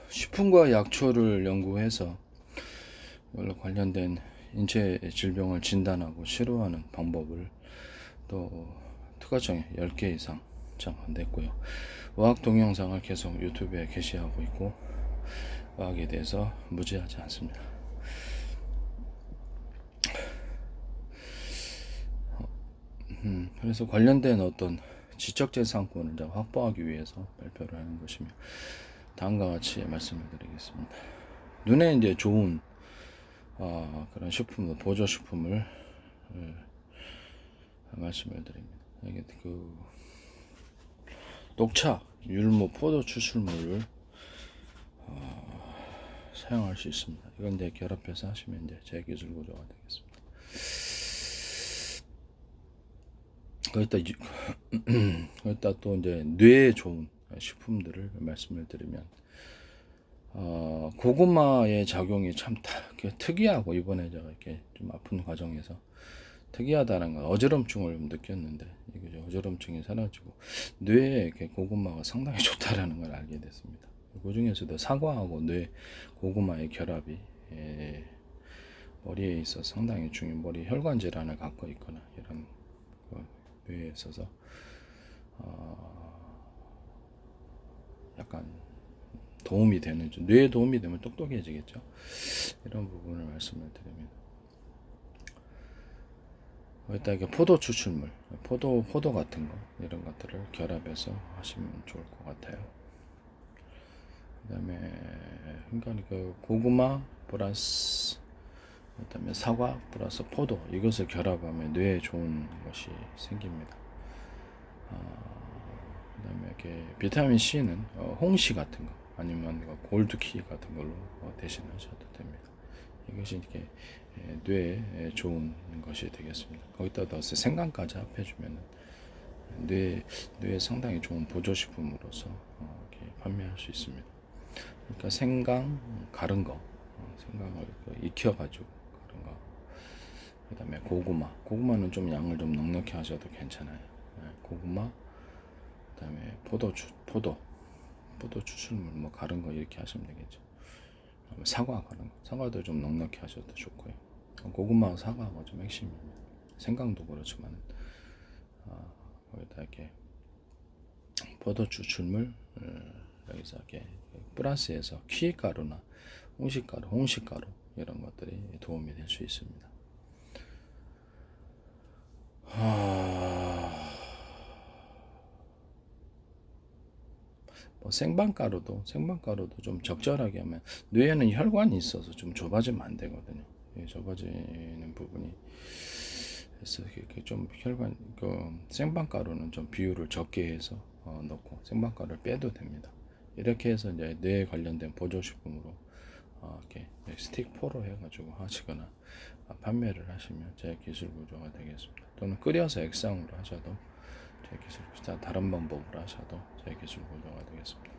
식품과 약초를 연구해서 이걸로 관련된 인체 질병을 진단하고 치료하는 방법을 또 특허청에 10개 이상 정한됐고요. 의학 동영상을 계속 유튜브에 게시하고 있고 의학에 대해서 무지하지 않습니다. 그래서 관련된 어떤 지적재산권을 확보하기 위해서 발표를 하는 것이며 다음과 같이 말씀을 드리겠습니다. 눈에 이제 좋은 그런 식품, 보조식품을 말씀을 드립니다. 이게 녹차, 율무, 포도 추출물을 사용할 수 있습니다. 이건 이제 결합해서 하시면 이제 제 기술 구조가 되겠습니다. 거기다 또 이제 뇌에 좋은 식품들을 말씀을 드리면 고구마의 작용이 참 특이하고 이번에 제가 이렇게 좀 아픈 과정에서 특이하다는 건 어지럼증을 느꼈는데 이게 어지럼증이 사라지고 뇌에 이렇게 고구마가 상당히 좋다라는 걸 알게 됐습니다. 그 중에서도 사과하고 뇌 고구마의 결합이 머리에 있어 상당히 중요한 머리 혈관 질환을 갖고 있거나 이런 뇌에 있어서 약간 도움이 되는 뇌에 도움이 되면 똑똑해지겠죠. 이런 부분을 말씀을 드립니다. 여기다 이게 포도 추출물, 포도 같은 거 이런 것들을 결합해서 하시면 좋을 것 같아요. 그다음에 그러니까 그 고구마 플러스 그다음에 사과 플러스 포도 이것을 결합하면 뇌에 좋은 것이 생깁니다. 그다음에 이렇게 비타민 C는 홍시 같은 거 아니면 골드키 같은 걸로 대신하셔도 됩니다. 이것이 이렇게 뇌에 좋은 것이 되겠습니다. 거기다 넣어서 생강까지 합해주면 뇌에 상당히 좋은 보조식품으로서 이렇게 판매할 수 있습니다. 그러니까 생강 가른 거, 생강을 익혀가지고 가른 거. 그다음에 고구마는 좀 양을 좀 넉넉히 하셔도 괜찮아요. 고구마, 그다음에 포도 추출물 뭐 가른 거 이렇게 하시면 되겠죠. 사과 가른 거, 사과도 좀 넉넉히 하셔도 좋고요. 고구마, 사과가 좀 핵심입니다. 생강도 그렇지만 거기다 이렇게 포도 추출물 여기서 이렇게 플러스해서 키가루나 홍시가루 이런 것들이 도움이 될 수 있습니다. 뭐 생방가루도 좀 적절하게 하면 뇌에는 혈관이 있어서 좀 좁아지면 안 되거든요. 좁아지는 부분이 그래서 이렇게 좀 혈관 생방가루는 좀 비율을 적게 해서 넣고 생방가루를 빼도 됩니다. 이렇게 해서 이제 뇌에 관련된 보조식품으로 이렇게 스틱 포로 해가지고 하시거나 판매를 하시면 제 기술 구조가 되겠습니다. 또는 끓여서 액상으로 하셔도 제 기술 다른 방법으로 하셔도 제 기술 구조가 되겠습니다.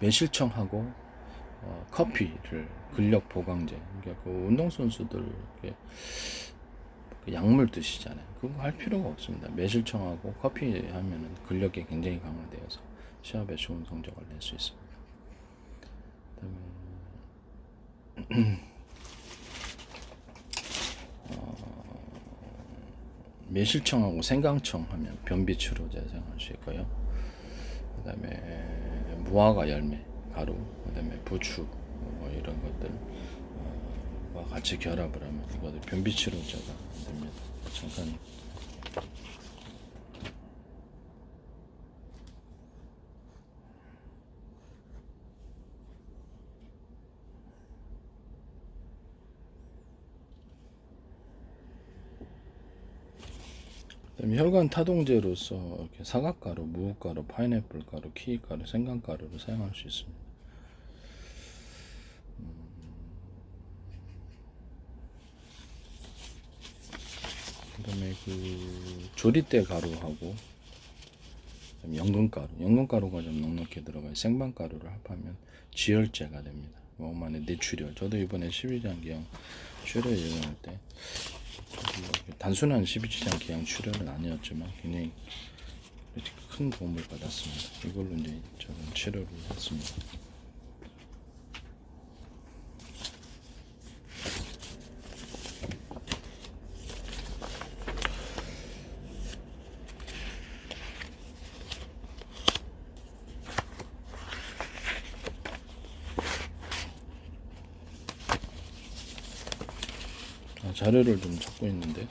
매실청하고 커피를 근력 보강제 그러니까 그 운동선수들 그 약물 드시잖아요. 그거 할 필요가 없습니다. 매실청하고 커피 하면은 근력이 굉장히 강화되어서 시합에 좋은 성적을 낼 수 있습니다. 매실청하고 생강청 하면 변비치료제 사용할 수 있고요. 그 다음에 무화과 열매 가루, 그 다음에 부추 뭐 이런 것들과 같이 결합을 하면 이것도 변비치료제가 됩니다. 잠깐 혈관 타동제로서 이렇게 사과가루, 무가루, 파인애플 가루, 키위가루, 생강가루를 사용할 수 있습니다. 그다음에 그 조리대 가루하고 연근가루가 좀 넉넉히 들어가요. 생방가루를 합하면 지혈제가 됩니다. 몸안에 뇌출혈. 저도 이번에 12장 기형 출혈 예언할 때 단순한 12장 기형 출혈은 아니었지만 굉장히 이렇게 큰 도움을 받았습니다. 이걸로 이제 저는 치료를 했습니다. 자료를 좀 찾고 있는데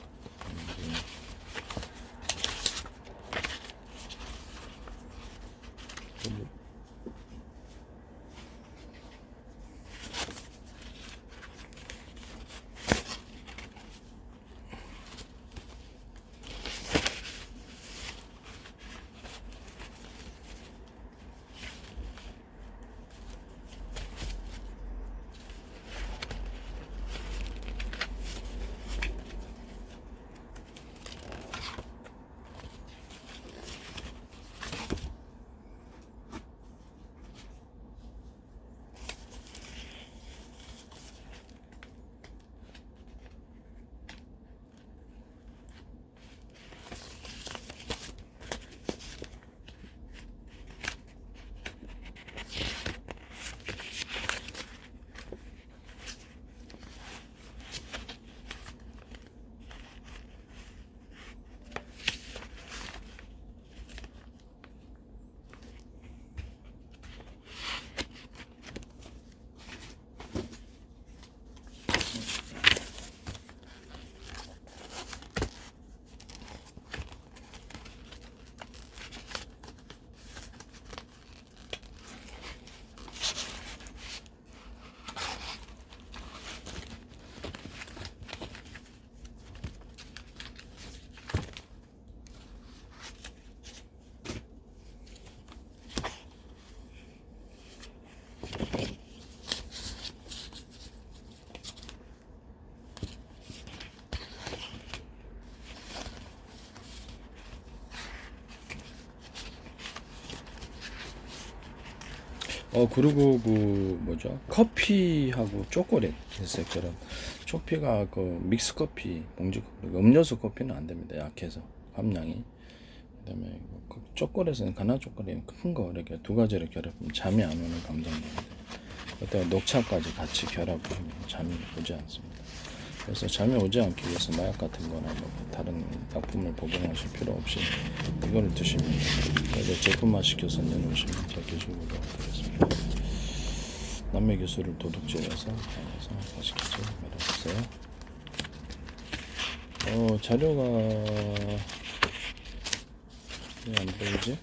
그리고 그 뭐죠? 커피하고 초콜릿 있어요. 그런 초피가 그 믹스 커피, 봉지 커피, 음료수 커피는 안 됩니다. 약해서 함량이. 그다음에 그 초콜릿은 가나 초콜릿 큰 거 이렇게 두 가지를 결합하면 잠이 안 오는 감정인데 그때 녹차까지 같이 결합하면 잠이 오지 않습니다. 그래서 잠이 오지 않기 위해서 마약 같은 거나 뭐 다른 약품을 복용하실 필요 없이 이거를 드시면 그래서 제품화 시켜서 내놓으시면 제가 기술로 드리겠습니다. 남의 기술을 도둑질해서 맛있게 말아주세요. 자료가 왜 안 보이지?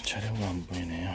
자료가 안 보이네요.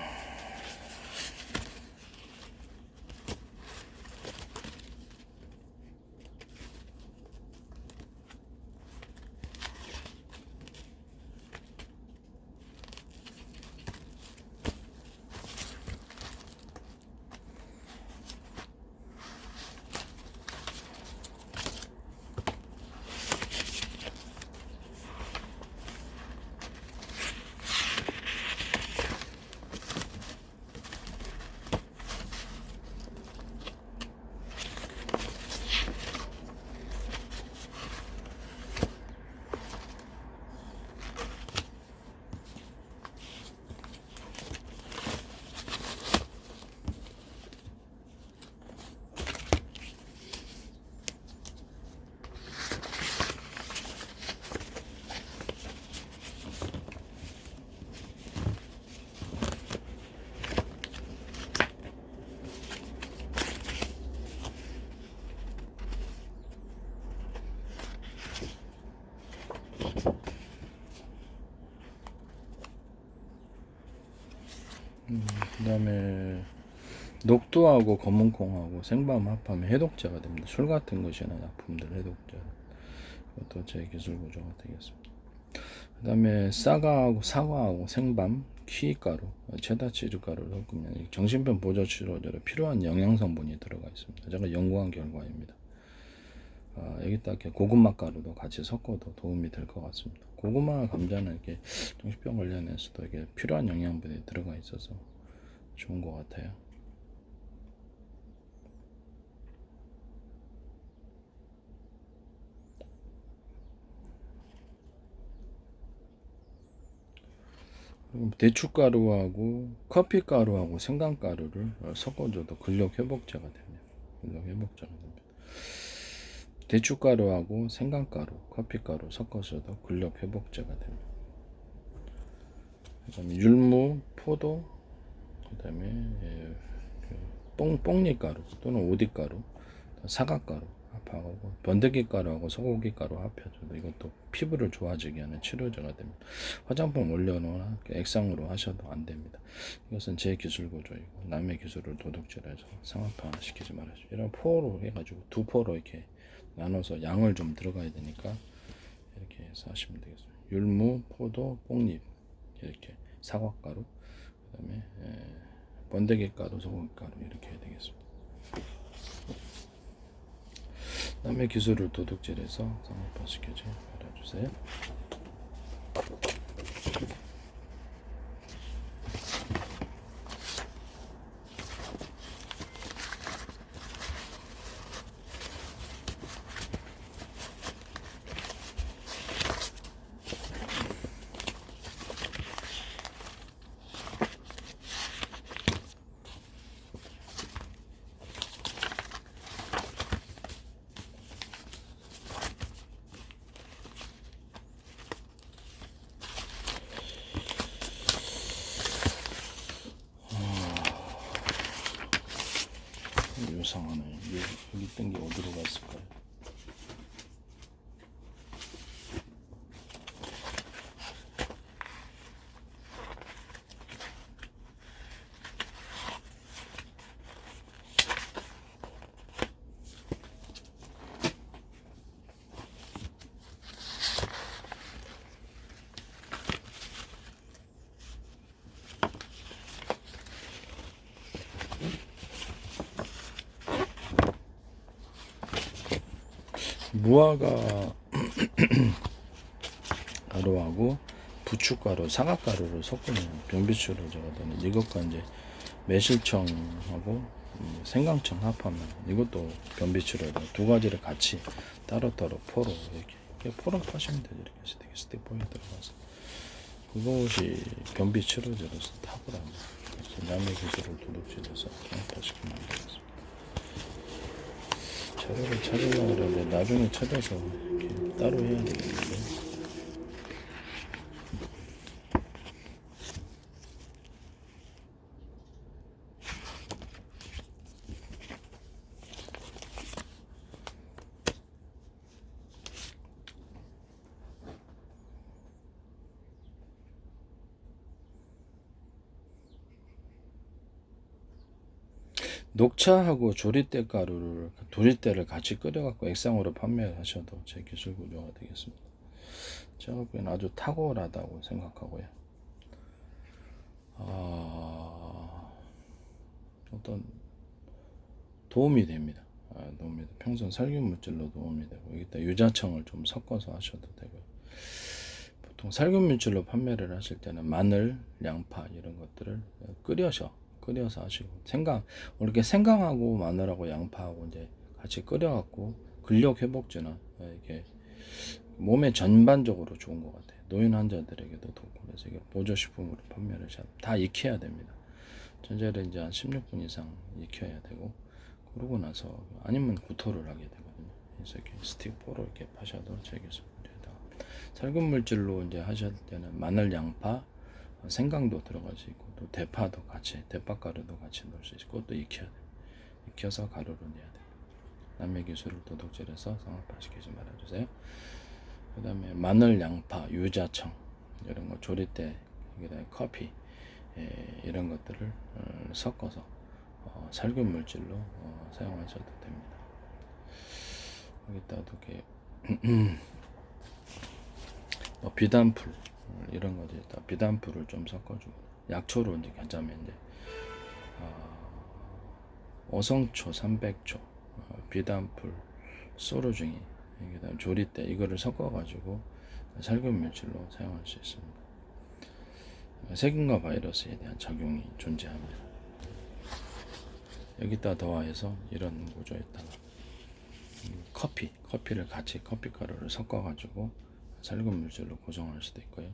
그 다음에 녹두하고 검은콩하고 생밤 합하면 해독제가 됩니다. 술 같은 것이나 약품들 해독제. 이것도 제 기술 구조가 되겠습니다. 그 그다음에 사과하고 생밤, 키가루, 체다 치즈 가루를 섞으면 정신병 보조 치료제로 필요한 영양 성분이 들어가 있습니다. 제가 연구한 결과입니다. 여기다 이렇게 고구마 가루도 같이 섞어도 도움이 될 것 같습니다. 고구마 감자는 이렇게 정신병 관련해서도 이게 필요한 영양분이 들어가 있어서 좋은 것 같아요. 대추가루하고 커피가루하고 생강가루를 섞어줘도 근력회복제가 됩니다. 근력회복제가 됩니다. 대추가루하고 생강가루, 커피가루 섞어서도 근력회복제가 됩니다. 그 다음에 율무, 포도, 그 다음에 뽕잎가루 또는 오디가루, 사과가루 합하고 번데기가루하고 소고기가루 합해줘도 이것도 피부를 좋아지게 하는 치료제가 됩니다. 화장품 올려놓거나 액상으로 하셔도 안 됩니다. 이것은 제 기술 구조이고 남의 기술을 도둑질해서 상업화 시키지 말아주세요. 이런 포로 해가지고 두 포로 이렇게 나눠서 양을 좀 들어가야 되니까 이렇게 해서 하시면 되겠습니다. 율무, 포도, 뽕잎 이렇게 사과가루, 그 다음에 번데기가루, 소고기가루 이렇게 해야 되겠습니다. 남의 기술을 도둑질해서 상업화시키지 말아주세요. 요상하네. 여기 있던 게 어디로 갔을까요? 무화과 가루하고 부추가루, 사과가루를 섞으면 변비치료제가 되는 이것과 이제 매실청하고 생강청 합하면 이것도 변비치료제 두 가지를 같이 따로따로 포로 이렇게 포로 파시면 되죠. 이렇게 스틱보에 들어가서 그것이 변비치료제로서 탁월합니다. 남의 기술을 도둑질해서 파시키면 안 되겠습니다. 자료를 찾으려고 그러는데 나중에 찾아서 이렇게 따로 해야 되겠는데. 녹차하고 조리대를 같이 끓여갖고 액상으로 판매하셔도 제 기술 구조가 되겠습니다. 제가 보기엔 아주 탁월하다고 생각하고요. 어떤 도움이 됩니다. 평선 살균 물질로 도움이 되고 여기다 유자청을 좀 섞어서 하셔도 되고요. 보통 살균 물질로 판매를 하실 때는 마늘, 양파 이런 것들을 끓여서 하시고 이렇게 생강하고 마늘하고 양파하고 이제 같이 끓여갖고 근력 회복제나 이게 몸에 전반적으로 좋은 것 같아요. 노인 환자들에게도 좋고 그래서 이게 보조식품으로 판매를 다 익혀야 됩니다. 전자레인지 한 16분 이상 익혀야 되고 그러고 나서 아니면 구토를 하게 되거든요. 그래서 이렇게 스틱포로 이렇게 파셔도 되겠습니다. 살균 물질로 이제 하실 때는 마늘, 양파, 생강도 들어가지 있고 또 대파가루도 같이 넣을 수 있고 그것도 익혀야 돼요. 익혀서 가루로 내야 돼요. 남의 기술을 도둑질해서 상업화시키지 말아주세요. 그 다음에 마늘, 양파, 유자청 이런 거 조리대, 커피 이런 것들을 섞어서 살균 물질로 사용하셔도 됩니다. 여기다 이렇게 비단풀 이런 거에다 비단풀을 좀 섞어주고 약초로 이제 괜찮으면 이제 어성초, 300초, 비단풀, 소로중이, 그다음 조리대 이거를 섞어가지고 살균 물질로 사용할 수 있습니다. 세균과 바이러스에 대한 작용이 존재합니다. 여기다 더해서 이런 구조에다가 커피를 같이 커피가루를 섞어가지고 살균 물질로 고정할 수도 있고요.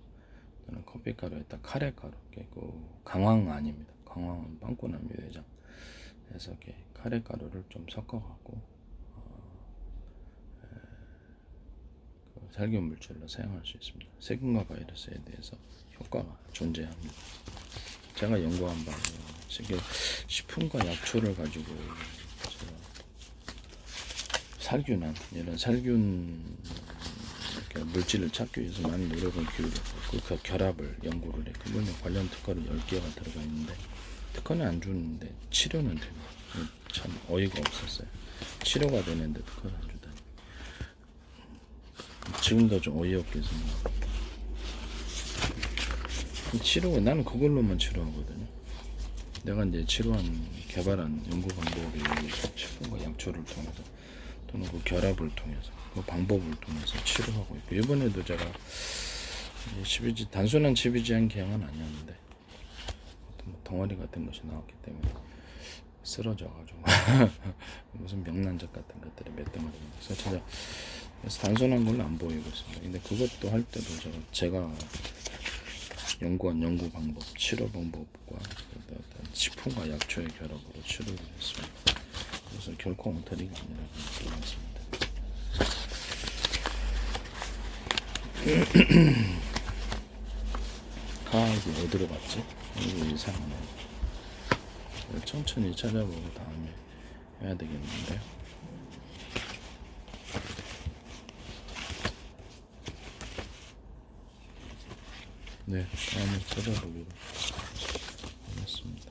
또는 커피가루에다 카레가루, 강황 아닙니다. 강황은 빵꾸납니다. 대장. 그래서 이렇게 카레가루를 좀 섞어갖고 살균 물질로 사용할 수 있습니다. 세균과 바이러스에 대해서 효과가 존재합니다. 제가 연구한 바로 이게 식품과 약초를 가지고 살균한 이런 살균 물질을 찾기 위해서 많은 노력을 기울였고 그 결합을 연구를 했고 물론 관련 특허를 10개가 들어가 있는데 특허는 안 주는데 치료는 됩니다. 참 어이가 없었어요. 치료가 되는데 특허를 안 주다니. 지금도 좀 어이없게 생각합니다. 치료가 나는 그걸로만 치료하거든요. 내가 이제 개발한 연구 방법이 식품과 약초를 통해서 또는 그 결합을 통해서 그 방법을 통해서 치료하고 있고 이번에도 제가 단순한 치비지한 개양은 아니었는데 뭐 덩어리 같은 것이 나왔기 때문에 쓰러져가지고 무슨 명란젓 같은 것들이 몇 덩어리 나와서 그래서 단순한 걸로 안 보이고 있습니다. 근데 그것도 할 때도 제가 연구한 연구 방법, 치료 방법과 식품과 약초의 결합으로 치료를 했습니다. 그래서 결코 엉터리가 아니라고 말씀드립니다. 이게 어디로 갔지? 이거 이상하네. 천천히 찾아보고 다음에 해야 되겠는데. 네, 다음에 찾아보기로 하겠습니다.